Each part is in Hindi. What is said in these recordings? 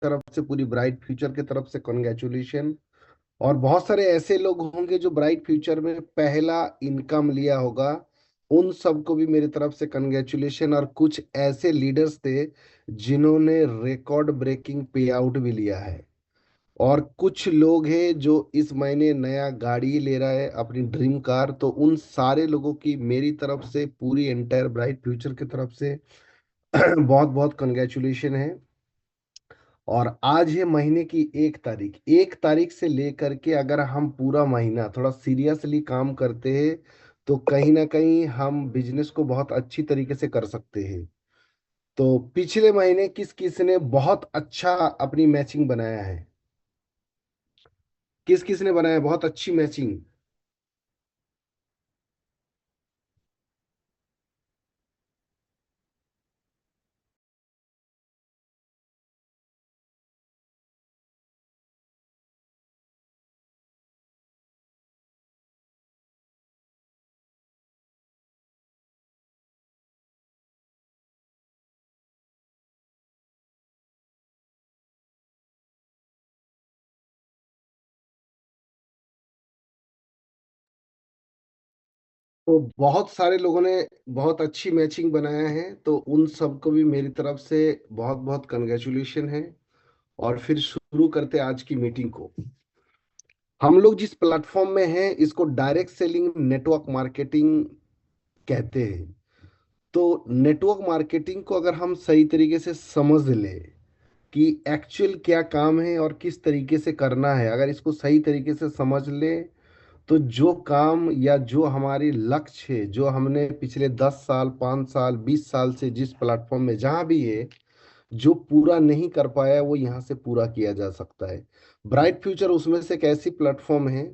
तरफ से, पूरी ब्राइट फ्यूचर की तरफ से कॉन्ग्रेचुलेशन। और बहुत सारे ऐसे लोग होंगे जो ब्राइट फ्यूचर में पहला इनकम लिया होगा, उन सबको भी मेरी तरफ से कंग्रेचुलेशन। और कुछ ऐसे लीडर्स थे जिन्होंने रिकॉर्ड ब्रेकिंग पे आउट भी लिया है। और कुछ लोग हैं जो इस महीने नया गाड़ी ले रहा है, अपनी ड्रीम कार। तो उन सारे लोगों की मेरी तरफ से, पूरी एंटायर ब्राइट फ्यूचर की तरफ से बहुत बहुत कंग्रेचुलेशन है। और आज है महीने की 1 तारीख। 1 तारीख से लेकर के अगर हम पूरा महीना थोड़ा सीरियसली काम करते हैं, तो कहीं ना कहीं हम बिजनेस को बहुत अच्छी तरीके से कर सकते हैं। तो पिछले महीने किस किस ने बहुत अच्छा अपनी मैचिंग बनाया है? किस किस ने बनाया है बहुत अच्छी मैचिंग? तो बहुत सारे लोगों ने बहुत अच्छी मैचिंग बनाया है, तो उन सबको भी मेरी तरफ से बहुत बहुत कंग्रेचुलेशन है। और फिर शुरू करते हैं आज की मीटिंग को। हम लोग जिस प्लेटफॉर्म में हैं, इसको डायरेक्ट सेलिंग नेटवर्क मार्केटिंग कहते हैं। तो नेटवर्क मार्केटिंग को अगर हम सही तरीके से समझ ले कि एक्चुअल क्या काम है और किस तरीके से करना है, अगर इसको सही तरीके से समझ ले, तो जो काम या जो हमारी लक्ष्य है, जो हमने पिछले 10 साल, 5 साल, 20 साल से जिस प्लेटफॉर्म में जहां भी है, जो पूरा नहीं कर पाया, वो यहाँ से पूरा किया जा सकता है। ब्राइट फ्यूचर उसमें से एक ऐसी प्लेटफॉर्म है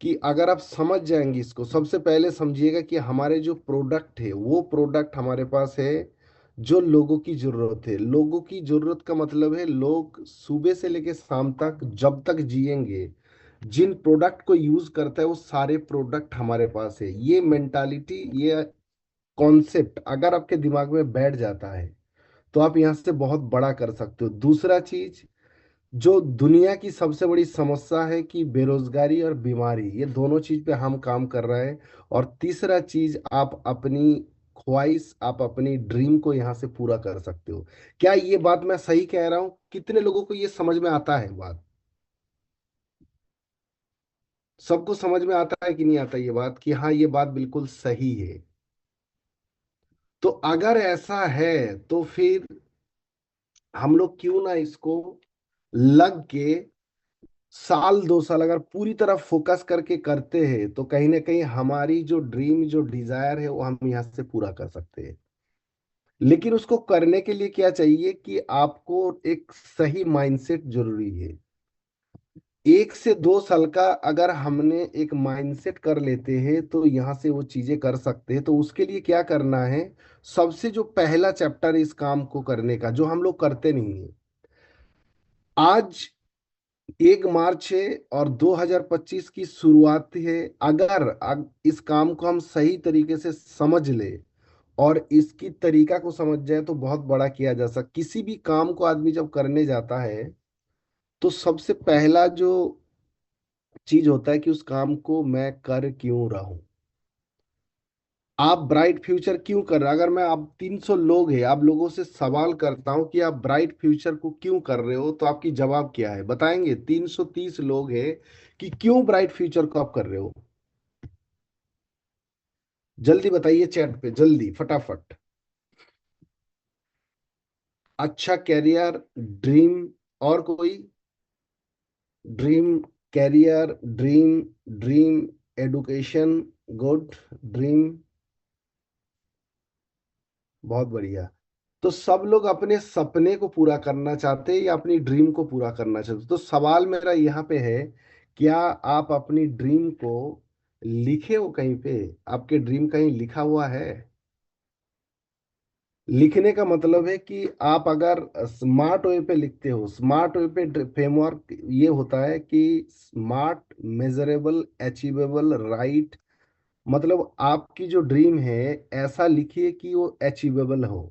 कि अगर आप समझ जाएंगे इसको, सबसे पहले समझिएगा कि हमारे जो प्रोडक्ट है, वो प्रोडक्ट हमारे पास है जो लोगों की जरूरत है। लोगों की जरूरत का मतलब है लोग सुबह से लेकर शाम तक जब तक जिएंगे, जिन प्रोडक्ट को यूज करता है, वो सारे प्रोडक्ट हमारे पास है। ये मेंटालिटी, ये कॉन्सेप्ट अगर आपके दिमाग में बैठ जाता है, तो आप यहाँ से बहुत बड़ा कर सकते हो। दूसरा चीज, जो दुनिया की सबसे बड़ी समस्या है कि बेरोजगारी और बीमारी, ये दोनों चीज पे हम काम कर रहे हैं। और तीसरा चीज, आप अपनी ख्वाहिश, आप अपनी ड्रीम को यहाँ से पूरा कर सकते हो। क्या ये बात मैं सही कह रहा हूँ? कितने लोगों को ये समझ में आता है बात? सबको समझ में आता है कि नहीं आता ये बात, कि हाँ ये बात बिल्कुल सही है? तो अगर ऐसा है, तो फिर हम लोग क्यों ना इसको लग के साल 2 साल अगर पूरी तरह फोकस करके करते हैं, तो कहीं ना कहीं हमारी जो ड्रीम, जो डिजायर है, वो हम यहाँ से पूरा कर सकते हैं। लेकिन उसको करने के लिए क्या चाहिए कि आपको एक सही माइंडसेट जरूरी है। 1 से 2 साल का अगर हमने एक माइंडसेट कर लेते हैं, तो यहाँ से वो चीजें कर सकते हैं। तो उसके लिए क्या करना है? सबसे जो पहला चैप्टर इस काम को करने का, जो हम लोग करते नहीं है, आज 1 मार्च है और 2025 की शुरुआत है। अगर इस काम को हम सही तरीके से समझ ले और इसकी तरीका को समझ जाए, तो बहुत बड़ा किया जा सकता। किसी भी काम को आदमी जब करने जाता है, तो सबसे पहला जो चीज होता है कि उस काम को मैं कर क्यों रहा हूं। आप ब्राइट फ्यूचर क्यों कर रहे हो? अगर मैं, आप 300 लोग हैं, आप लोगों से सवाल करता हूं कि आप ब्राइट फ्यूचर को क्यों कर रहे हो, तो आपकी जवाब क्या है बताएंगे? 330 लोग हैं कि क्यों ब्राइट फ्यूचर को आप कर रहे हो। जल्दी बताइए चैट पे, जल्दी फटाफट। अच्छा कैरियर, ड्रीम, और कोई? Dream career, dream, dream education, good, dream, बहुत बढ़िया। तो सब लोग अपने सपने को पूरा करना चाहते हैं या अपनी ड्रीम को पूरा करना चाहते हैं? तो सवाल मेरा यहाँ पे है, क्या आप अपनी ड्रीम को लिखे हो कहीं पे? आपके ड्रीम कहीं लिखा हुआ है? लिखने का मतलब है कि आप अगर स्मार्ट वे पे लिखते हो, स्मार्ट वे पे फ्रेमवर्क ये होता है कि स्मार्ट, मेजरेबल, अचीवेबल, राइट। मतलब आपकी जो ड्रीम है, ऐसा लिखिए कि वो अचीवेबल हो।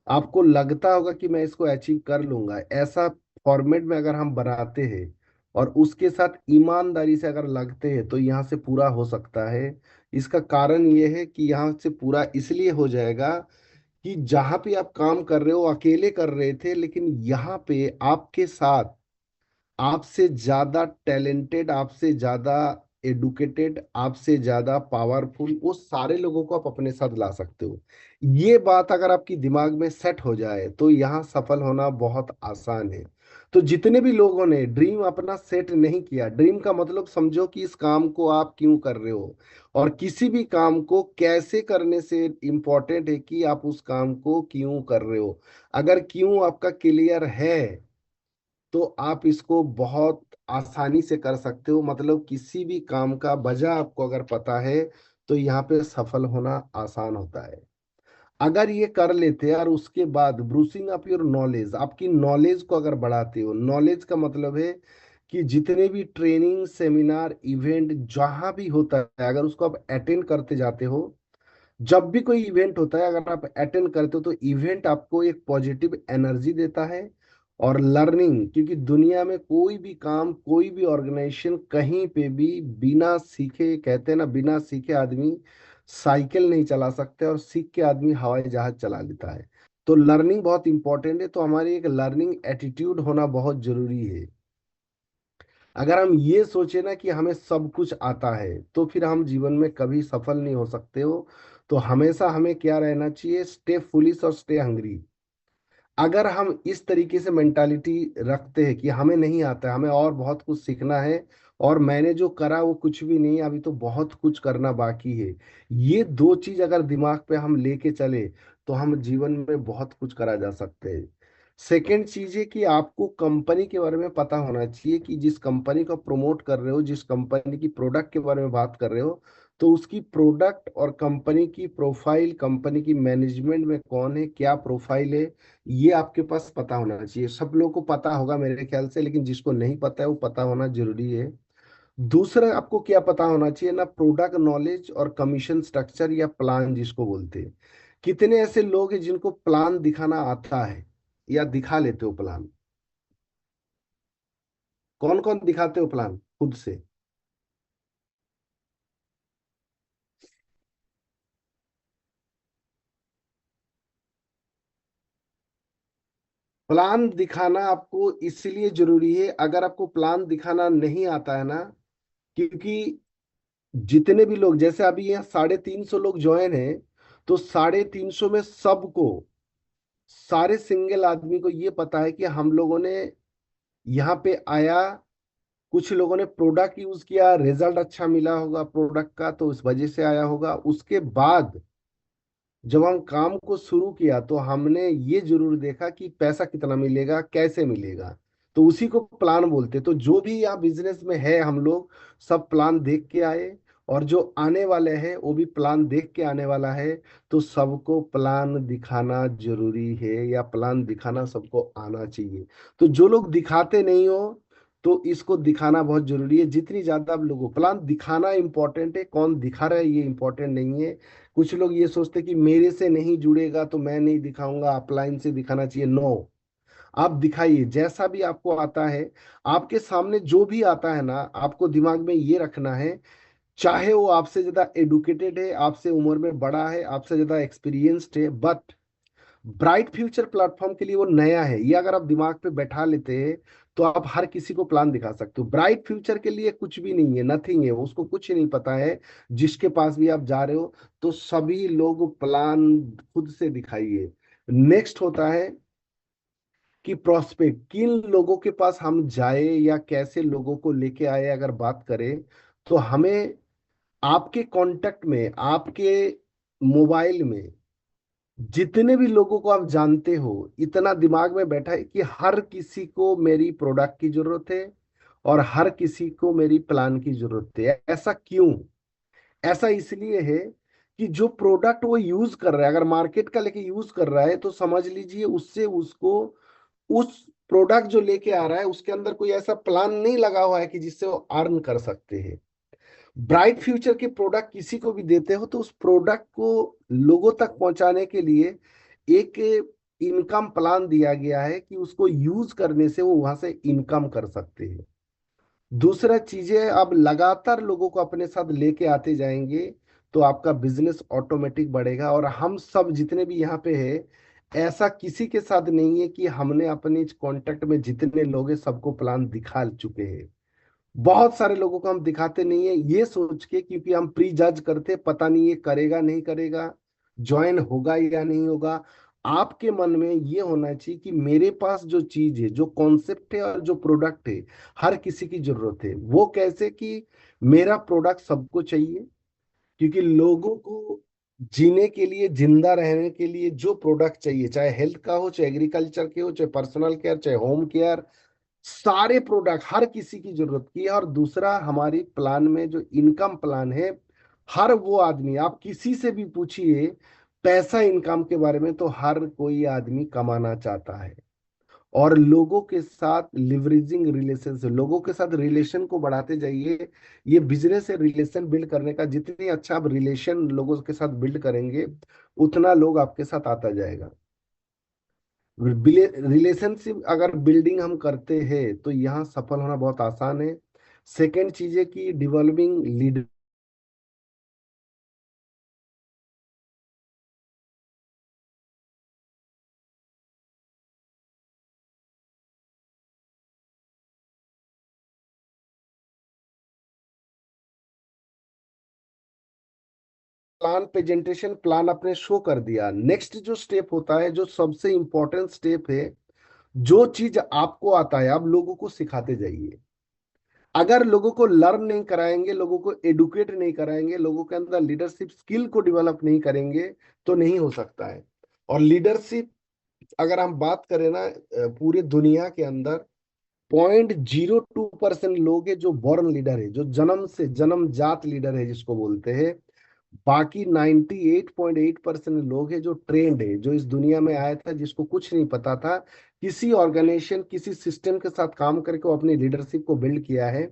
आपको लगता होगा कि मैं इसको अचीव कर लूंगा, ऐसा फॉर्मेट में अगर हम बनाते हैं और उसके साथ ईमानदारी से अगर लगते हैं तो यहाँ से पूरा हो सकता है। इसका कारण ये है कि यहाँ से पूरा इसलिए हो जाएगा कि जहां पे आप काम कर रहे हो अकेले कर रहे थे, लेकिन यहाँ पे आपके साथ आपसे ज्यादा टैलेंटेड, आपसे ज्यादा एडुकेटेड, आपसे ज्यादा पावरफुल वो सारे लोगों को आप अपने साथ ला सकते हो। ये बात अगर आपकी दिमाग में सेट हो जाए तो यहाँ सफल होना बहुत आसान है। तो जितने भी लोगों ने ड्रीम अपना सेट नहीं किया, ड्रीम का मतलब समझो कि इस काम को आप क्यों कर रहे हो, और किसी भी काम को कैसे करने से इम्पोर्टेंट है कि आप उस काम को क्यों कर रहे हो। अगर क्यों आपका क्लियर है तो आप इसको बहुत आसानी से कर सकते हो। मतलब किसी भी काम का वजह आपको अगर पता है तो यहाँ पे सफल होना आसान होता है। अगर ये कर लेते हैं और उसके बाद ब्रूसिंग अप योर नॉलेज, आपकी नॉलेज को अगर बढ़ाते हो, नॉलेज का मतलब है कि जितने भी ट्रेनिंग सेमिनार इवेंट जहां भी होता है अगर उसको आप अटेंड करते जाते हो, जब भी कोई इवेंट होता है अगर आप अटेंड करते हो तो इवेंट आपको एक पॉजिटिव एनर्जी देता है। और लर्निंग, क्योंकि दुनिया में कोई भी काम, कोई भी ऑर्गेनाइजेशन कहीं पे भी बिना सीखे, कहते हैं ना, बिना सीखे आदमी साइकिल नहीं चला सकते और सीख के आदमी हवाई जहाज चला लेता है। तो लर्निंग बहुत इंपॉर्टेंट है, तो हमारी एक लर्निंग एटीट्यूड होना बहुत जरूरी है। अगर हम ये सोचे ना कि हमें सब कुछ आता है तो फिर हम जीवन में कभी सफल नहीं हो सकते हो। तो हमेशा हमें क्या रहना चाहिए, स्टे फुलिश और स्टे हंग्री। अगर हम इस तरीके से मेंटालिटी रखते हैं कि हमें नहीं आता है, हमें और बहुत कुछ सीखना है, और मैंने जो करा वो कुछ भी नहीं, अभी तो बहुत कुछ करना बाकी है, ये दो चीज अगर दिमाग पे हम लेके चले तो हम जीवन में बहुत कुछ करा जा सकते हैं। सेकेंड चीज है कि आपको कंपनी के बारे में पता होना चाहिए कि जिस कंपनी को प्रमोट कर रहे हो, जिस कंपनी की प्रोडक्ट के बारे में बात कर रहे हो, तो उसकी प्रोडक्ट और कंपनी की प्रोफाइल, कंपनी की मैनेजमेंट में कौन है, क्या प्रोफाइल है, ये आपके पास पता होना चाहिए। सब लोगों को पता होगा मेरे ख्याल से, लेकिन जिसको नहीं पता है वो पता होना जरूरी है। दूसरा, आपको क्या पता होना चाहिए ना, प्रोडक्ट नॉलेज और कमीशन स्ट्रक्चर या प्लान जिसको बोलते हैं। कितने ऐसे लोग हैं जिनको प्लान दिखाना आता है या दिखा लेते हो प्लान? कौन कौन दिखाते हो प्लान खुद से? प्लान दिखाना आपको इसलिए जरूरी है, अगर आपको प्लान दिखाना नहीं आता है ना, क्योंकि जितने भी लोग, जैसे अभी यहाँ 350 लोग ज्वाइन हैं, तो 350 में सबको, सारे सिंगल आदमी को ये पता है कि हम लोगों ने यहाँ पे आया, कुछ लोगों ने प्रोडक्ट यूज किया, रिजल्ट अच्छा मिला होगा प्रोडक्ट का तो उस वजह से आया होगा। उसके बाद जब हम काम को शुरू किया तो हमने ये जरूर देखा कि पैसा कितना मिलेगा, कैसे मिलेगा, तो उसी को प्लान बोलते। तो जो भी यहाँ बिजनेस में है हम लोग सब प्लान देख के आए, और जो आने वाले हैं वो भी प्लान देख के आने वाला है। तो सबको प्लान दिखाना जरूरी है, या प्लान दिखाना सबको आना चाहिए। तो जो लोग दिखाते नहीं हो तो इसको दिखाना बहुत जरूरी है। जितनी ज्यादा आप लोगों को प्लान दिखाना इंपॉर्टेंट है, कौन दिखा रहा है ये इंपॉर्टेंट नहीं है। कुछ लोग ये सोचते कि मेरे से नहीं जुड़ेगा तो मैं नहीं दिखाऊंगा, अपलाइन से दिखाना चाहिए। नो, आप दिखाइए जैसा भी आपको आता है। आपके सामने जो भी आता है ना, आपको दिमाग में ये रखना है, चाहे वो आपसे ज्यादा एडुकेटेड है, आपसे उम्र में बड़ा है, आपसे ज्यादा एक्सपीरियंस्ड है, बट ब्राइट फ्यूचर प्लेटफॉर्म के लिए वो नया है। ये अगर आप दिमाग पे बैठा लेते हैं तो आप हर किसी को प्लान दिखा सकते हो। ब्राइट फ्यूचर के लिए कुछ भी नहीं है, नथिंग है, उसको कुछ नहीं पता है, जिसके पास भी आप जा रहे हो। तो सभी लोग प्लान खुद से दिखाइए। नेक्स्ट होता है कि प्रोस्पेक्ट, किन लोगों के पास हम जाए या कैसे लोगों को लेके आए, अगर बात करें तो हमें आपके कांटेक्ट में, आपके मोबाइल में जितने भी लोगों को आप जानते हो, इतना दिमाग में बैठा है कि हर किसी को मेरी प्रोडक्ट की जरूरत है और हर किसी को मेरी प्लान की जरूरत है। ऐसा क्यों? ऐसा इसलिए है कि जो प्रोडक्ट वो यूज कर रहा है, अगर मार्केट का लेके यूज कर रहा है तो समझ लीजिए उससे उसको, उस प्रोडक्ट जो लेके आ रहा है उसके अंदर कोई ऐसा प्लान नहीं लगा हुआ है कि जिससे वो अर्न कर सकते हैं। ब्राइट फ्यूचर के प्रोडक्ट किसी को भी देते हो तो उस प्रोडक्ट को लोगों तक पहुंचाने के लिए एक इनकम प्लान दिया गया है कि उसको यूज करने से वो वहां से इनकम कर सकते हैं। दूसरा चीजें अब लगातार लोगों को अपने साथ लेके आते जाएंगे तो आपका बिजनेस ऑटोमेटिक बढ़ेगा। और हम सब जितने भी यहाँ पे हैं, ऐसा किसी के साथ नहीं है कि हमने अपने कांटेक्ट में जितने लोग हैं सबको प्लान दिखा चुके हैं। बहुत सारे लोगों को हम दिखाते नहीं है ये सोच के, क्योंकि हम प्री जज करते पता नहीं ये करेगा नहीं करेगा, ज्वाइन होगा या नहीं होगा। आपके मन में ये होना चाहिए कि मेरे पास जो चीज है, जो कॉन्सेप्ट है और जो प्रोडक्ट है, हर किसी की जरूरत है। वो कैसे कि मेरा प्रोडक्ट सबको चाहिए, क्योंकि लोगों को जीने के लिए, जिंदा रहने के लिए जो प्रोडक्ट चाहिए, चाहे हेल्थ का हो, चाहे एग्रीकल्चर के हो, चाहे पर्सनल केयर, चाहे होम केयर, सारे प्रोडक्ट हर किसी की जरूरत की है। और दूसरा, हमारी प्लान में जो इनकम प्लान है, हर वो आदमी, आप किसी से भी पूछिए पैसा इनकम के बारे में, तो हर कोई आदमी कमाना चाहता है। और लोगों के साथ लिवरेजिंग रिलेशन से, लोगों के साथ रिलेशन को बढ़ाते जाइए। ये बिजनेस है रिलेशन बिल्ड करने का। जितनी अच्छा आप रिलेशन लोगों के साथ बिल्ड करेंगे, उतना लोग आपके साथ आता जाएगा। रिलेशनशिप अगर बिल्डिंग हम करते हैं तो यहाँ सफल होना बहुत आसान है। सेकेंड चीज है कि developing leader plan, presentation plan अपने शो कर दिया। नेक्स्ट जो स्टेप होता है, जो सबसे इंपॉर्टेंट स्टेप है, जो चीज आपको आता है आप लोगों को सिखाते जाइए। अगर लोगों को लर्न नहीं कराएंगे, लोगों को एडुकेट नहीं कराएंगे, लोगों के अंदर लीडरशिप स्किल को डेवलप नहीं करेंगे, तो नहीं हो सकता है। और लीडरशिप, अगर हम बात करें ना, पूरे दुनिया के अंदर 0.02% लोग हैं जो बॉर्न लीडर है, जो जन्म से जन्मजात लीडर है जिसको बोलते हैं। बाकी 98.8% लोग हैं जो ट्रेंड है, जो इस दुनिया में आया था जिसको कुछ नहीं पता था, किसी ऑर्गेनाइजेशन, किसी सिस्टम के साथ काम करके वो अपनी लीडरशिप को बिल्ड किया है।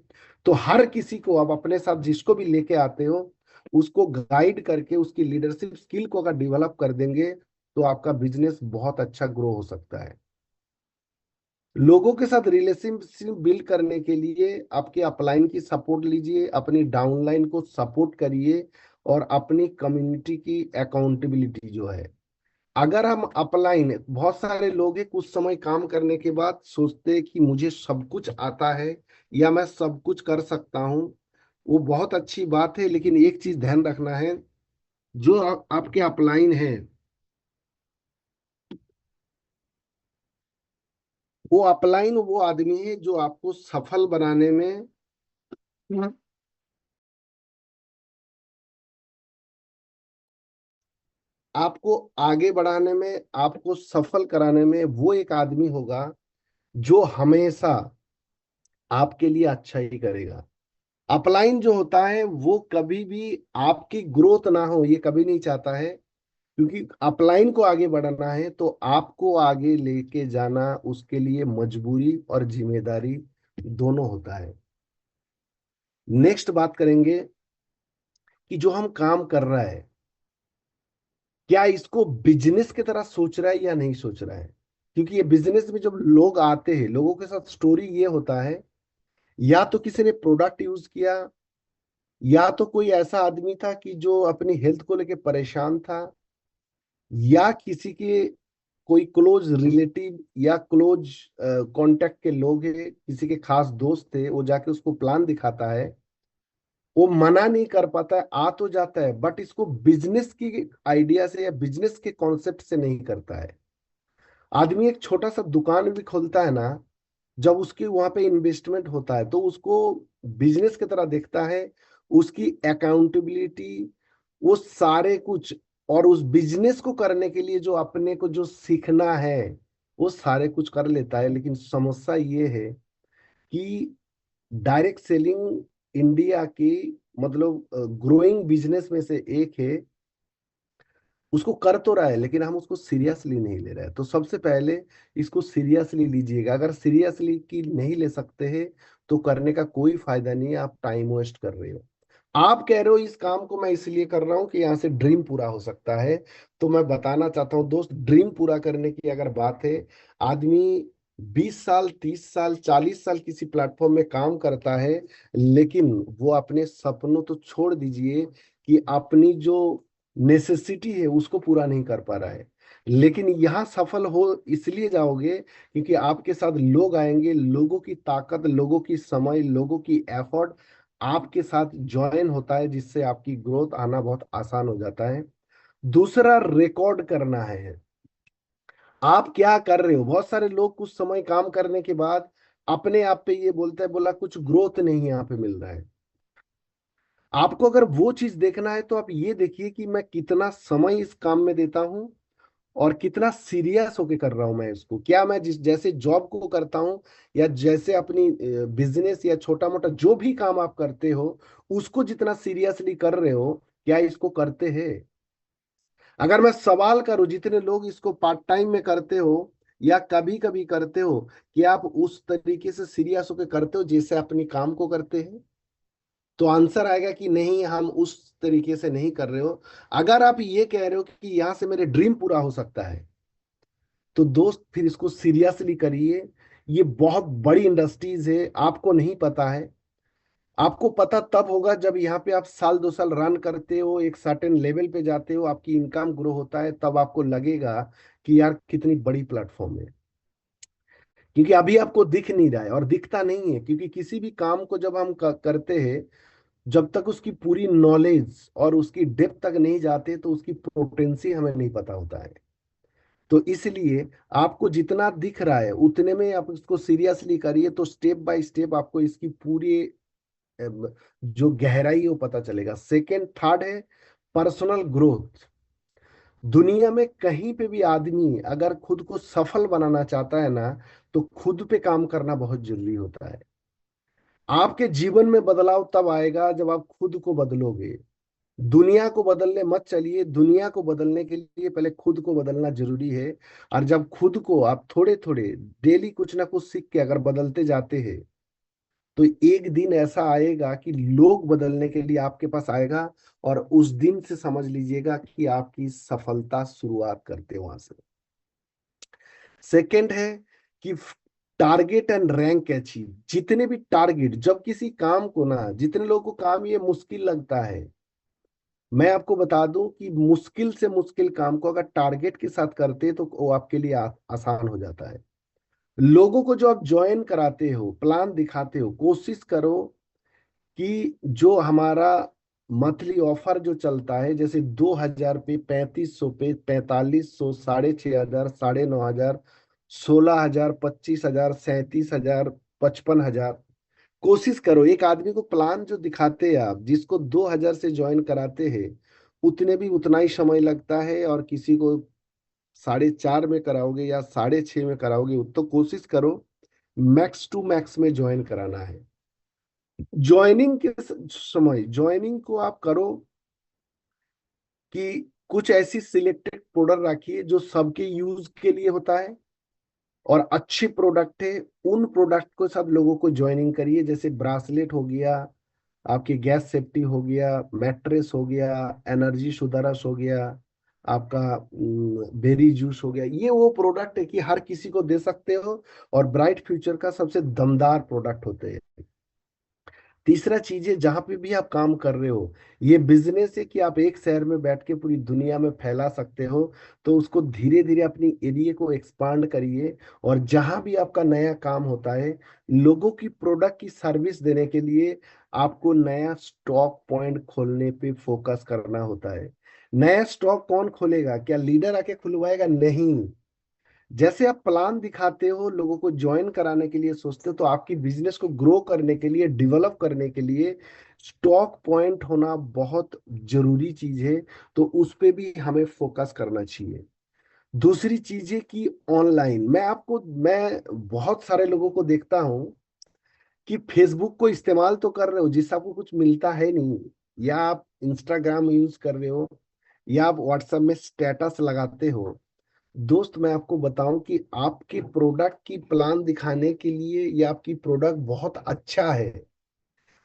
तो हर किसी को आप अपने साथ जिसको भी लेके आते हो, उसको गाइड करके उसकी लीडरशिप स्किल को अगर डेवलप कर देंगे, तो आपका बिजनेस बहुत अच्छा ग्रो हो सकता है। लोगों के साथ रिलेशनशिप बिल्ड करने के लिए आपके अपलाइन की सपोर्ट लीजिए, अपनी डाउनलाइन को सपोर्ट करिए, और अपनी कम्युनिटी की अकाउंटेबिलिटी जो है। अगर हम अपलाइन, बहुत सारे लोग हैं कुछ समय काम करने के बाद सोचते हैं कि मुझे सब कुछ आता है या मैं सब कुछ कर सकता हूँ। वो बहुत अच्छी बात है, लेकिन एक चीज ध्यान रखना है, जो आपके अपलाइन है, वो अपलाइन वो आदमी है जो आपको सफल बनाने में, आपको आगे बढ़ाने में, आपको सफल कराने में वो एक आदमी होगा जो हमेशा आपके लिए अच्छा ही करेगा। अपलाइन जो होता है वो कभी भी आपकी ग्रोथ ना हो ये कभी नहीं चाहता है, क्योंकि अपलाइन को आगे बढ़ाना है तो आपको आगे लेके जाना उसके लिए मजबूरी और जिम्मेदारी दोनों होता है। नेक्स्ट बात करेंगे कि जो हम काम कर रहा है, क्या इसको बिजनेस की तरह सोच रहा है या नहीं सोच रहा है। क्योंकि ये बिजनेस में जब लोग आते हैं, लोगों के साथ स्टोरी ये होता है, या तो किसी ने प्रोडक्ट यूज किया, या तो कोई ऐसा आदमी था कि जो अपनी हेल्थ को लेके परेशान था, या किसी के कोई क्लोज रिलेटिव या क्लोज कांटेक्ट के लोग हैं, किसी के खास दोस्त थे, वो जाके उसको प्लान दिखाता है। वो मना नहीं कर पाता है, आ तो जाता है, बट इसको बिजनेस की आइडिया से या बिजनेस के कॉन्सेप्ट से नहीं करता है। आदमी एक छोटा सा दुकान भी खोलता है ना, जब उसकी वहां पे इन्वेस्टमेंट होता है तो उसको बिजनेस की तरह देखता है। उसकी अकाउंटेबिलिटी, वो सारे कुछ, और उस बिजनेस को करने के लिए जो अपने को जो सीखना है, वो सारे कुछ कर लेता है। लेकिन समस्या ये है कि डायरेक्ट सेलिंग इंडिया की, मतलब ग्रोइंग बिजनेस में से एक है। उसको कर तो रहा है लेकिन हम उसको सीरियसली नहीं ले रहे हैं। तो सबसे पहले इसको सीरियसली लीजिएगा। अगर सीरियसली की नहीं ले सकते हैं तो करने का कोई फायदा नहीं है, आप टाइम वेस्ट कर रहे हो। आप कह रहे हो इस काम को मैं इसलिए कर रहा हूँ कि यहाँ से ड्रीम पूरा हो सकता है। तो मैं बताना चाहता हूँ दोस्त, ड्रीम पूरा करने की अगर बात है, आदमी 20 साल, 30 साल, 40 साल किसी प्लेटफॉर्म में काम करता है, लेकिन वो अपने सपनों तो छोड़ दीजिए कि अपनी जो नेसेसिटी है उसको पूरा नहीं कर पा रहा है। लेकिन यहाँ सफल हो इसलिए जाओगे क्योंकि आपके साथ लोग आएंगे, लोगों की ताकत, लोगों की समय, लोगों की एफर्ट आपके साथ ज्वाइन होता है, जिससे आपकी ग्रोथ आना बहुत आसान हो जाता है। दूसरा, रिकॉर्ड करना है आप क्या कर रहे हो। बहुत सारे लोग कुछ समय काम करने के बाद अपने आप पे ये बोलते हैं, बोला कुछ ग्रोथ नहीं यहाँ पे मिल रहा है। आपको अगर वो चीज देखना है तो आप ये देखिए कि मैं कितना समय इस काम में देता हूँ और कितना सीरियस होके कर रहा हूं मैं इसको। क्या मैं जिस जैसे जॉब को करता हूं या जैसे अपनी बिजनेस या छोटा मोटा जो भी काम आप करते हो उसको जितना सीरियसली कर रहे हो, क्या इसको करते हैं। अगर मैं सवाल करूं, जितने लोग इसको पार्ट टाइम में करते हो या कभी कभी करते हो, कि आप उस तरीके से सीरियस होकर करते हो जैसे अपनी काम को करते हैं, तो आंसर आएगा कि नहीं, हम उस तरीके से नहीं कर रहे हो। अगर आप ये कह रहे हो कि यहां से मेरे ड्रीम पूरा हो सकता है, तो दोस्त फिर इसको सीरियसली करिए। ये बहुत बड़ी इंडस्ट्रीज है, आपको नहीं पता है। आपको पता तब होगा जब यहाँ पे आप साल 2 साल रन करते हो, एक सर्टेन लेवल पे जाते हो, आपकी इनकम ग्रो होता है, तब आपको लगेगा कि यार कितनी बड़ी प्लेटफॉर्म है। क्योंकि अभी आपको दिख नहीं रहा है और दिखता नहीं है, क्योंकि किसी भी काम को जब हम करते हैं, जब तक उसकी पूरी नॉलेज और उसकी डेप्थ तक नहीं जाते तो उसकी पोटेंसी हमें नहीं पता होता है। तो इसलिए आपको जितना दिख रहा है उतने में आप इसको सीरियसली करिए, तो स्टेप बाय स्टेप आपको इसकी पूरी जो गहराई है वो पता चलेगा। सेकेंड, थर्ड है पर्सनल ग्रोथ। दुनिया में कहीं पे भी आदमी अगर खुद को सफल बनाना चाहता है ना, तो खुद पे काम करना बहुत जरूरी होता है। आपके जीवन में बदलाव तब आएगा जब आप खुद को बदलोगे। दुनिया को बदलने मत चलिए, दुनिया को बदलने के लिए पहले खुद को बदलना जरूरी है। और जब खुद को आप थोड़े थोड़े डेली कुछ ना कुछ सीख के अगर बदलते जाते हैं, तो एक दिन ऐसा आएगा कि लोग बदलने के लिए आपके पास आएगा, और उस दिन से समझ लीजिएगा कि आपकी सफलता शुरुआत करते वहां से। सेकंड है कि टारगेट एंड रैंक अचीव। जितने भी टारगेट, जब किसी काम को ना, जितने लोगों को काम ये मुश्किल लगता है, मैं आपको बता दूं कि मुश्किल से मुश्किल काम को अगर टारगेट के साथ करते हैं तो वो आपके लिए आसान हो जाता है। लोगों को जो आप ज्वाइन कराते हो, प्लान दिखाते हो, कोशिश करो कि जो हमारा मंथली ऑफर जो चलता है, जैसे 2,000 पे, 3500 पे, 4500, 6,500, 9,500, 16,000, 25,000, 37,000, 55,000, कोशिश करो। एक आदमी को प्लान जो दिखाते हैं आप, जिसको 2,000 से ज्वाइन कराते हैं, उतने भी उतना ही समय लगता है, और किसी को 4.5 में कराओगे या 6.5 में कराओगे, तो कोशिश करो मैक्स टू मैक्स में ज्वाइन कराना है। ज्वाइनिंग के समय ज्वाइनिंग को आप करो कि कुछ ऐसी सिलेक्टेड प्रोडक्ट रखिए जो सबके यूज के लिए होता है और अच्छे प्रोडक्ट है, उन प्रोडक्ट को सब लोगों को ज्वाइनिंग करिए। जैसे ब्रासलेट हो गया, आपकी गैस सेफ्टी हो गया, मैट्रेस हो गया, एनर्जी सुधारस हो गया, आपका बेरी जूस हो गया। ये वो प्रोडक्ट है कि हर किसी को दे सकते हो, और ब्राइट फ्यूचर का सबसे दमदार प्रोडक्ट होते हैं। तीसरा चीज है, जहां पे भी आप काम कर रहे हो, ये बिजनेस है कि आप एक शहर में बैठ के पूरी दुनिया में फैला सकते हो। तो उसको धीरे धीरे अपनी एरिया को एक्सपांड करिए, और जहां भी आपका नया काम होता है, लोगों की प्रोडक्ट की सर्विस देने के लिए आपको नया स्टॉक पॉइंट खोलने पे फोकस करना होता है। नया स्टॉक कौन खोलेगा? क्या लीडर आके खुलवाएगा? नहीं। जैसे आप प्लान दिखाते हो, लोगों को ज्वाइन कराने के लिए सोचते हो, तो आपकी बिजनेस को ग्रो करने के लिए, डेवलप करने के लिए स्टॉक पॉइंट होना बहुत जरूरी चीज है। तो उस पे भी हमें फोकस करना चाहिए। दूसरी चीज है कि ऑनलाइन, मैं बहुत सारे लोगों को देखता हूं कि फेसबुक को इस्तेमाल तो कर रहे हो, जिससे आपको कुछ मिलता है नहीं, या आप इंस्टाग्राम यूज कर रहे हो, या आप व्हाट्सएप में स्टेटस लगाते हो। दोस्त, मैं आपको बताऊं कि आपके प्रोडक्ट की प्लान दिखाने के लिए ये आपकी प्रोडक्ट बहुत अच्छा है,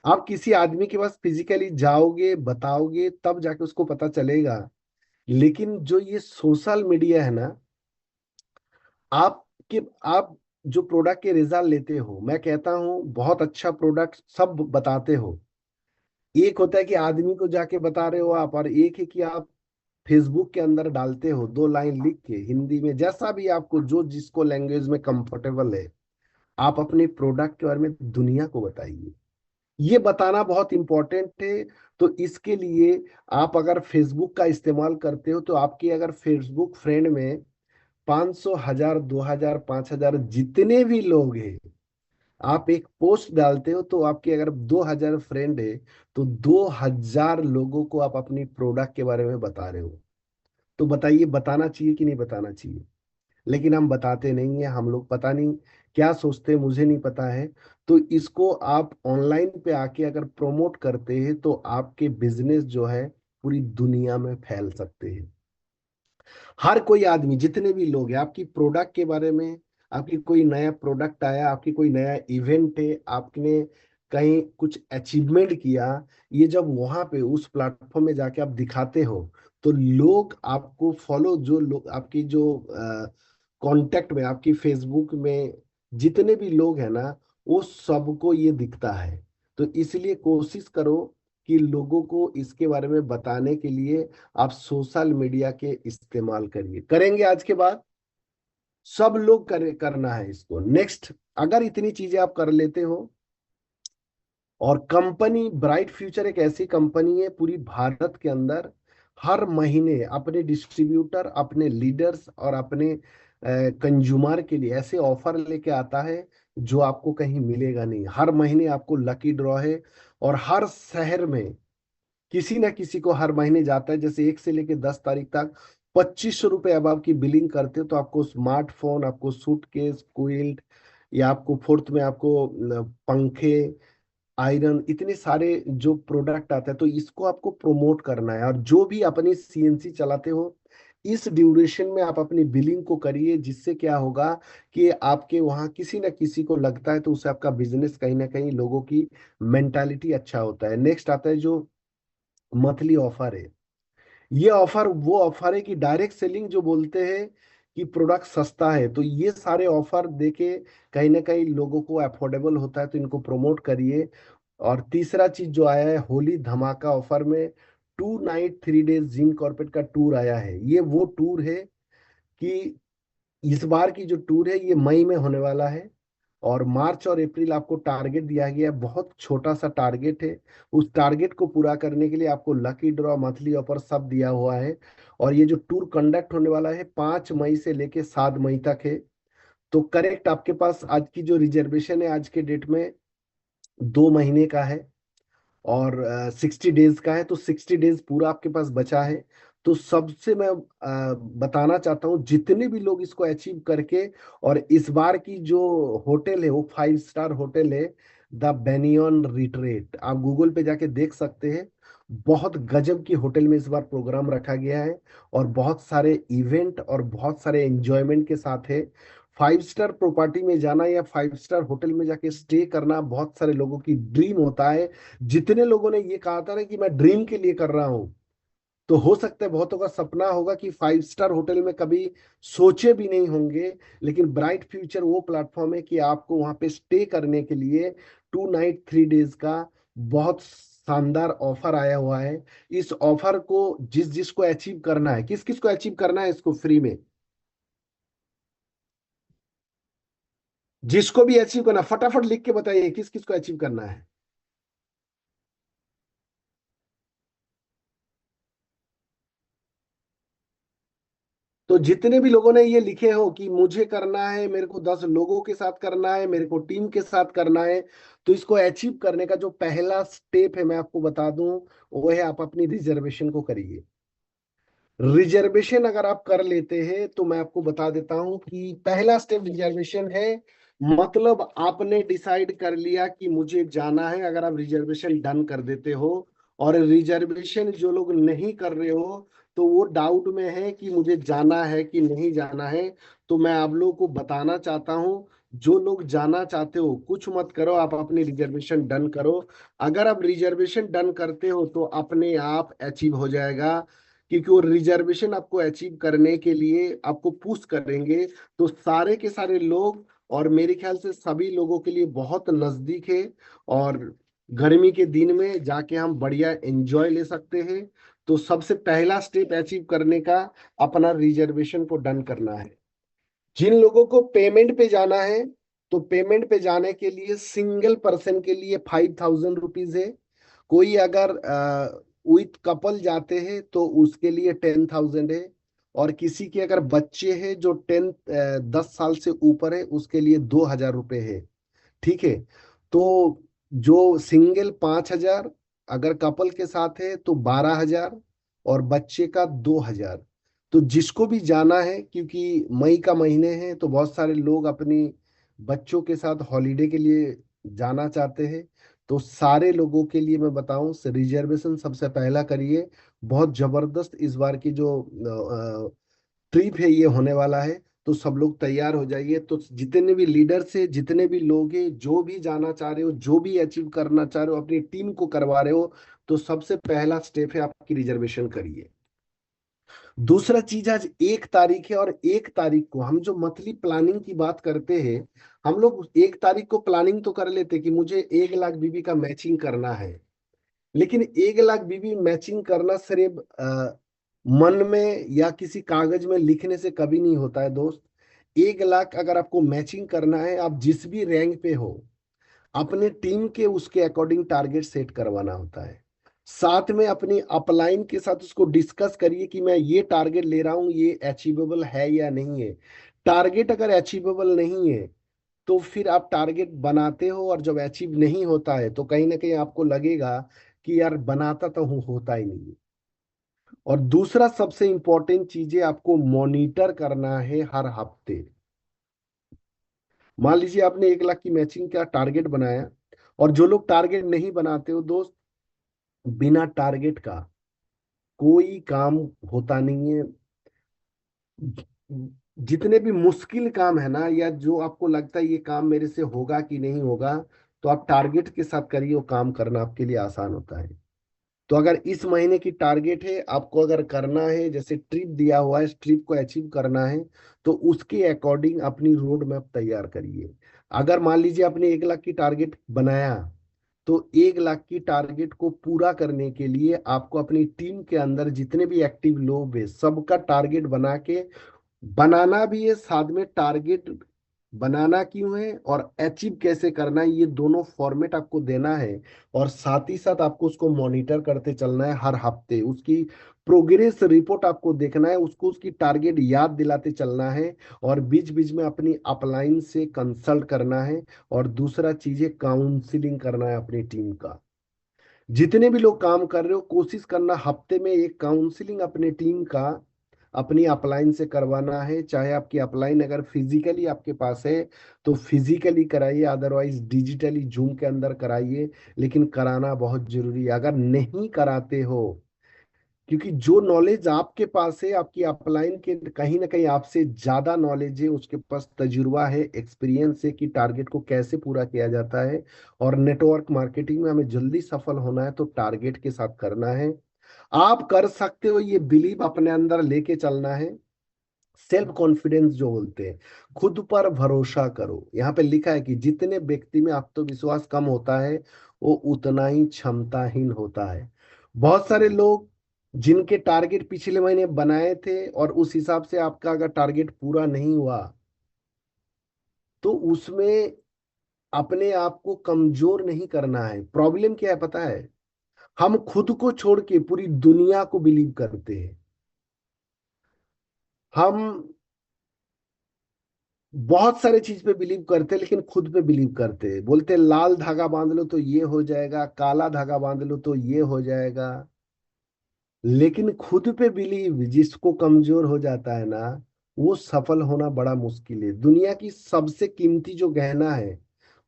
आप किसी आदमी के पास फिजिकली जाओगे, बताओगे, तब जाके उसको पता चलेगा। लेकिन जो ये सोशल मीडिया है ना, आपके आप जो प्रोडक्ट के रिजल्ट लेते हो, मैं कहता हूँ बहुत अच्छा प्रोडक्ट सब बताते हो। एक होता है कि आदमी को जाके बता रहे हो आप, और एक है कि आप फेसबुक के अंदर डालते हो 2 लाइन लिख के हिंदी में, जैसा भी आपको जो जिसको लैंग्वेज में कंफर्टेबल है, आप अपने प्रोडक्ट के बारे में दुनिया को बताइए। ये बताना बहुत इंपॉर्टेंट है। तो इसके लिए आप अगर फेसबुक का इस्तेमाल करते हो, तो आपके अगर फेसबुक फ्रेंड में 500, 1000, 2000, 5000 जितने भी लोग हैं, आप एक पोस्ट डालते हो तो आपके अगर 2000 फ्रेंड है, तो 2000 लोगों को आप अपनी प्रोडक्ट के बारे में बता रहे हो। तो बताइए, बताना चाहिए कि नहीं बताना चाहिए? लेकिन हम बताते नहीं है। हम लोग पता नहीं क्या सोचते हैं, मुझे नहीं पता है। तो इसको आप ऑनलाइन पे आके अगर प्रमोट करते हैं, तो आपके बिजनेस जो है पूरी दुनिया में फैल सकते हैं। हर कोई आदमी, जितने भी लोग हैं, आपकी प्रोडक्ट के बारे में, आपकी कोई नया प्रोडक्ट आया, आपकी कोई नया इवेंट है, आपने कहीं कुछ अचीवमेंट किया, ये जब वहां पे उस प्लेटफॉर्म में जाके आप दिखाते हो, तो लोग आपको फॉलो, जो लोग आपकी जो कांटेक्ट में, आपकी फेसबुक में जितने भी लोग हैं ना, वो सबको ये दिखता है। तो इसलिए कोशिश करो कि लोगों को इसके बारे में बताने के लिए आप सोशल मीडिया के इस्तेमाल करिए। करेंगे आज के बाद सब लोग करना है इसको। नेक्स्ट, अगर इतनी चीजें आप कर लेते हो, और कंपनी ब्राइट फ्यूचर एक ऐसी कंपनी है पूरी भारत के अंदर, हर महीने अपने डिस्ट्रीब्यूटर, अपने लीडर्स और अपने कंज्यूमर के लिए ऐसे ऑफर लेके आता है जो आपको कहीं मिलेगा नहीं। हर महीने आपको लकी ड्रॉ है, और हर शहर में किसी ना किसी को हर महीने जाता है। जैसे 1 से लेके 10 तारीख तक 2500 रुपये अब आपकी बिलिंग करते हो, तो आपको स्मार्टफोन, आपको सूटकेस, क्विल्ट, या आपको फोर्थ में आपको पंखे, आयरन, इतने सारे जो प्रोडक्ट आते हैं। तो इसको आपको प्रमोट करना है, और जो भी अपनी सीएनसी चलाते हो, इस ड्यूरेशन में आप अपनी बिलिंग को करिए। जिससे क्या होगा कि आपके वहाँ किसी ना किसी को लगता है, तो उससे आपका बिजनेस कहीं ना कहीं, लोगों की मेंटालिटी अच्छा होता है। नेक्स्ट आता है जो मंथली ऑफर है। ये ऑफर वो ऑफर है कि डायरेक्ट सेलिंग जो बोलते हैं कि प्रोडक्ट सस्ता है, तो ये सारे ऑफर देके कहीं ना कहीं लोगों को अफोर्डेबल होता है, तो इनको प्रमोट करिए। और तीसरा चीज जो आया है, होली धमाका ऑफर में 2 नाइट 3 डेज जिम कॉर्पेट का टूर आया है। ये वो टूर है कि इस बार की जो टूर है ये मई में होने वाला है, और मार्च और अप्रैल आपको टारगेट दिया गया है। बहुत छोटा सा टारगेट है। उस टारगेट को पूरा करने के लिए आपको लकी ड्रॉ, मंथली ऑफर सब दिया हुआ है। और ये जो टूर कंडक्ट होने वाला है 5 मई से लेके 7 मई तक है। तो करेक्ट आपके पास आज की जो रिजर्वेशन है आज के डेट में 2 महीने का है, और 60 डेज का है। तो 60 डेज पूरा आपके पास बचा है। तो सबसे मैं बताना चाहता हूँ, जितने भी लोग इसको अचीव करके, और इस बार की जो होटल है वो 5 स्टार होटल है, द बेनियन रिट्रेट। आप गूगल पे जाके देख सकते हैं। बहुत गजब की होटल में इस बार प्रोग्राम रखा गया है, और बहुत सारे इवेंट और बहुत सारे एंजॉयमेंट के साथ है। 5 स्टार प्रॉपर्टी में जाना या 5 स्टार होटल में जाके स्टे करना बहुत सारे लोगों की ड्रीम होता है। जितने लोगों ने ये कहा था ना कि मैं ड्रीम के लिए कर रहा हूं, तो हो सकता है बहुतों का सपना होगा कि 5 स्टार होटल में कभी सोचे भी नहीं होंगे। लेकिन ब्राइट फ्यूचर वो प्लेटफॉर्म है कि आपको वहां पे स्टे करने के लिए 2 नाइट 3 डेज का बहुत शानदार ऑफर आया हुआ है। इस ऑफर को जिस जिसको अचीव करना है, किस किस को अचीव करना है इसको फ्री में, जिसको भी अचीव करना, फटाफट लिख के बताइए किस किस को अचीव करना है। तो जितने भी लोगों ने ये लिखे हो कि मुझे करना है, मेरे को 10 लोगों के साथ करना है, मेरे को टीम के साथ करना है, तो इसको अचीव करने का जो पहला स्टेप है मैं आपको बता दूं, वो है आप अपनी रिजर्वेशन को करिए। रिजर्वेशन अगर आप कर लेते हैं, तो मैं आपको बता देता हूं कि पहला स्टेप रिजर्वेशन है। मतलब आपने डिसाइड कर लिया कि मुझे जाना है। अगर आप रिजर्वेशन डन कर देते हो, और रिजर्वेशन जो लोग नहीं कर रहे हो, तो वो डाउट में है कि मुझे जाना है कि नहीं जाना है, तो मैं आप लोगों को बताना चाहता हूं, जो लोग जाना चाहते हो कुछ मत करो, आप अपनी रिजर्वेशन डन करो। अगर आप रिजर्वेशन डन करते हो तो अपने आप अचीव हो जाएगा, क्योंकि वो रिजर्वेशन आपको अचीव करने के लिए आपको पुश करेंगे। तो सारे के सारे लोग, और मेरे ख्याल से सभी लोगों के लिए बहुत नजदीक है, और गर्मी के दिन में जाके हम बढ़िया एंजॉय ले सकते हैं। तो सबसे पहला स्टेप अचीव करने का अपना रिजर्वेशन को डन करना है। जिन लोगों को पेमेंट पे जाना है, तो पेमेंट पे जाने के लिए सिंगल पर्सन के लिए 5,000 रुपीज है। कोई अगर विथ कपल जाते हैं तो उसके लिए 10,000 है। और किसी के अगर बच्चे हैं जो 10 साल से ऊपर है, उसके लिए 2,000 रुपये है। ठीक है। तो जो सिंगल 5,000, अगर कपल के साथ है तो 12,000, और बच्चे का 2,000। तो जिसको भी जाना है, क्योंकि मई का महीने है तो बहुत सारे लोग अपनी बच्चों के साथ हॉलीडे के लिए जाना चाहते हैं। तो सारे लोगों के लिए मैं बताऊं, रिजर्वेशन सबसे पहला करिए। बहुत जबरदस्त इस बार की जो ट्रिप है ये होने वाला है। तो सब लोग तैयार हो जाइए। तो जितने भी लीडर्स है, जितने भी लोग हैं, जो भी जाना चाह रहे हो, जो भी अचीव करना चाह रहे हो, अपनी टीम को करवा रहे हो, तो सबसे पहला स्टेप है आपकी रिजर्वेशन करिए। दूसरा चीज, आज 1 तारीख है, और 1 तारीख को हम जो मंथली प्लानिंग की बात करते हैं, हम लोग 1 तारीख को प्लानिंग तो कर लेते कि मुझे 1 लाख बीबी का मैचिंग करना है। लेकिन 1 लाख बीबी मैचिंग करना सिर्फ मन में या किसी कागज में लिखने से कभी नहीं होता है दोस्त। 1 लाख अगर आपको मैचिंग करना है, आप जिस भी रैंक पे हो, अपने टीम के उसके अकॉर्डिंग टारगेट सेट करवाना होता है। साथ में अपनी अपलाइन के साथ उसको डिस्कस करिए कि मैं ये टारगेट ले रहा हूं, ये अचीवेबल है या नहीं है। टारगेट अगर अचीवेबल नहीं है, तो फिर आप टारगेट बनाते हो, और जब अचीव नहीं होता है तो कहीं ना कहीं आपको लगेगा कि यार बनाता तो हूँ, होता ही नहीं है। और दूसरा सबसे इंपॉर्टेंट चीज है, आपको मॉनिटर करना है हर हफ्ते। मान लीजिए आपने 1 लाख की मैचिंग का टारगेट बनाया, और जो लोग टारगेट नहीं बनाते हो दोस्त, बिना टारगेट का कोई काम होता नहीं है। जितने भी मुश्किल काम है ना, या जो आपको लगता है ये काम मेरे से होगा कि नहीं होगा, तो आप टारगेट के साथ करिए, वो काम करना आपके लिए आसान होता है। तो अगर इस महीने की टारगेट है आपको, अगर करना है, जैसे ट्रिप दिया हुआ है, इस ट्रिप को अचीव करना है, तो उसके अकॉर्डिंग अपनी रोड मैप तैयार करिए। अगर मान लीजिए आपने 1 लाख की टारगेट बनाया, तो 1 लाख की टारगेट को पूरा करने के लिए आपको अपनी टीम के अंदर जितने भी एक्टिव लोग हैं, सबका टारगेट बना के बनाना भी है। साथ में टारगेट बनाना क्यों है और अचीव कैसे करना है, ये दोनों फॉर्मेट आपको देना है। और साथ ही साथ आपको उसको मॉनिटर करते चलना है हर हफ्ते, उसकी प्रोग्रेस रिपोर्ट आपको देखना है, उसको उसकी टारगेट याद दिलाते चलना है। और बीच बीच में अपनी अपलाइन से कंसल्ट करना है। और दूसरा चीज है, काउंसलिंग करना है अपनी टीम का। जितने भी लोग काम कर रहे हो, कोशिश करना हफ्ते में एक काउंसलिंग अपने टीम का अपनी अपलाइन से करवाना है। चाहे आपकी अपलाइन अगर फिजिकली आपके पास है तो फिजिकली कराइए, अदरवाइज डिजिटली जूम के अंदर कराइए। लेकिन कराना बहुत जरूरी है अगर नहीं कराते हो, क्योंकि जो नॉलेज आपके पास है, आपकी अपलाइन के कहीं ना कहीं आपसे ज्यादा नॉलेज है, उसके पास तजुर्बा है, एक्सपीरियंस है कि टारगेट को कैसे पूरा किया जाता है। और नेटवर्क मार्केटिंग में हमें जल्दी सफल होना है तो टारगेट के साथ करना है। आप कर सकते हो, ये बिलीव अपने अंदर लेके चलना है। सेल्फ कॉन्फिडेंस जो बोलते हैं, खुद पर भरोसा करो। यहाँ पे लिखा है कि जितने व्यक्ति में आत्मविश्वास कम होता है, वो उतना ही क्षमताहीन होता है। बहुत सारे लोग जिनके टारगेट पिछले महीने बनाए थे, और उस हिसाब से आपका अगर टारगेट पूरा नहीं हुआ, तो उसमें अपने आप को कमजोर नहीं करना है। प्रॉब्लम क्या है पता है, हम खुद को छोड़ के पूरी दुनिया को बिलीव करते हैं। हम बहुत सारे चीज पे बिलीव करते हैं, लेकिन खुद पे बिलीव करते हैं। बोलते हैं लाल धागा बांध लो तो ये हो जाएगा, काला धागा बांध लो तो ये हो जाएगा। लेकिन खुद पे बिलीव जिसको कमजोर हो जाता है ना, वो सफल होना बड़ा मुश्किल है। दुनिया की सबसे कीमती जो गहना है,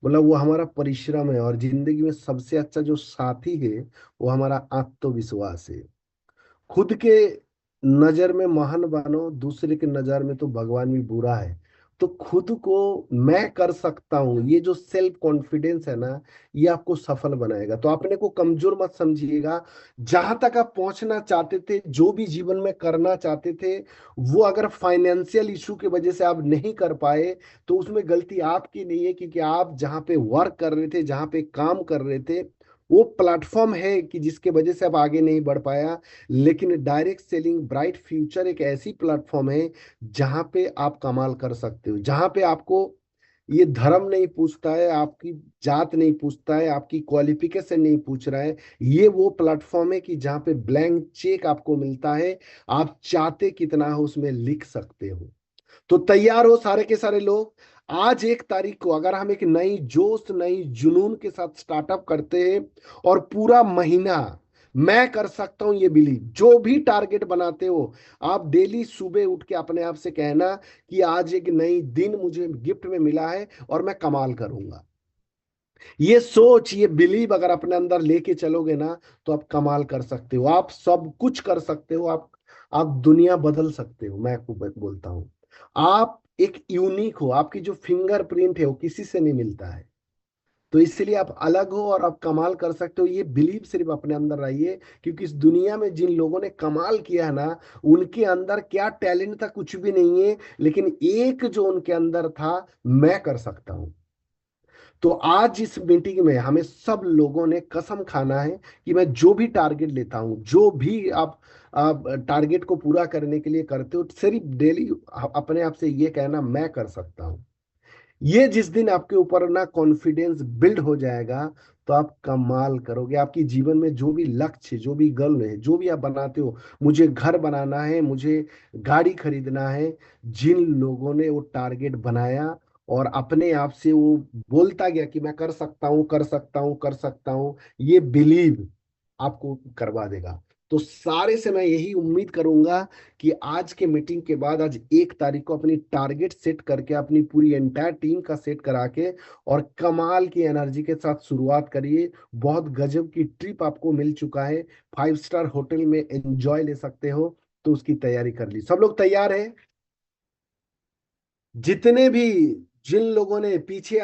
बोला वो हमारा परिश्रम है। और जिंदगी में सबसे अच्छा जो साथी है, वो हमारा आत्मविश्वास है। खुद के नजर में महान बनो, दूसरे के नजर में तो भगवान भी बुरा है। तो खुद को मैं कर सकता हूँ, ये जो सेल्फ कॉन्फिडेंस है ना, ये आपको सफल बनाएगा। तो अपने को कमजोर मत समझिएगा। जहां तक आप पहुंचना चाहते थे, जो भी जीवन में करना चाहते थे, वो अगर फाइनेंशियल इशू की वजह से आप नहीं कर पाए, तो उसमें गलती आपकी नहीं है, क्योंकि आप जहां पे वर्क कर रहे थे, जहां पे काम कर रहे थे, वो प्लेटफॉर्म है कि जिसके वजह से आप आगे नहीं बढ़ पाया। लेकिन डायरेक्ट सेलिंग ब्राइट फ्यूचर एक ऐसी प्लेटफॉर्म है जहां पे आप कमाल कर सकते हो, जहां पे आपको ये धर्म नहीं पूछता है, आपकी जात नहीं पूछता है, आपकी क्वालिफिकेशन नहीं पूछ रहा है। ये वो प्लेटफॉर्म है कि जहां पे ब्लैंक चेक आपको मिलता है, आप चाहते कितना हो उसमें लिख सकते हो। तो तैयार हो सारे के सारे लोग। आज 1 तारीख को अगर हम एक नई जोश, नई जुनून के साथ स्टार्टअप करते हैं, और पूरा महीना मैं कर सकता हूं ये बिलीव, जो भी टारगेट बनाते हो, आप डेली सुबह उठ के अपने आप से कहना कि आज एक नई दिन मुझे गिफ्ट में मिला है और मैं कमाल करूंगा। ये सोच, ये बिलीव अगर अपने अंदर लेके चलोगे ना, तो आप कमाल कर सकते हो, आप सब कुछ कर सकते हो, आप दुनिया बदल सकते हो। मैं आपको बोलता हूँ, आप एक यूनिक हो, आपकी जो फिंगरप्रिंट है वो किसी से नहीं मिलता है। तो इसलिए आप अलग हो और आप कमाल कर सकते हो, ये बिलीव सिर्फ अपने अंदर रहिए। क्योंकि इस दुनिया में जिन लोगों ने कमाल किया है ना, उनके अंदर क्या टैलेंट था कुछ भी नहीं है, लेकिन एक जो उनके अंदर था, मैं कर सकता हूँ। तो आज इस मीटिंग में हमें सब लोगों ने कसम खाना है कि मैं जो भी टारगेट लेता हूं, जो भी आप टारगेट को पूरा करने के लिए करते हो, सिर्फ डेली अपने आप से ये कहना मैं कर सकता हूं। ये जिस दिन आपके ऊपर ना कॉन्फिडेंस बिल्ड हो जाएगा, तो आप कमाल करोगे। आपकी जीवन में जो भी लक्ष्य, जो भी गोल है, जो भी आप बनाते हो, मुझे घर बनाना है, मुझे गाड़ी खरीदना है, जिन लोगों ने वो टारगेट बनाया और अपने आप से वो बोलता गया कि मैं कर सकता हूँ, कर सकता हूँ, कर सकता हूँ, ये बिलीव आपको करवा देगा। तो सारे से मैं यही उम्मीद करूंगा कि आज के मीटिंग के बाद, आज 1 तारीख को अपनी टारगेट सेट करके, अपनी पूरी एंटायर टीम का सेट करा के, और कमाल की एनर्जी के साथ शुरुआत करिए। बहुत गजब की ट्रिप आपको मिल चुका है, 5 स्टार होटल में एंजॉय ले सकते हो। तो उसकी तैयारी कर ली। सब लोग तैयार हैं? जितने भी, जिन लोगों ने पीछे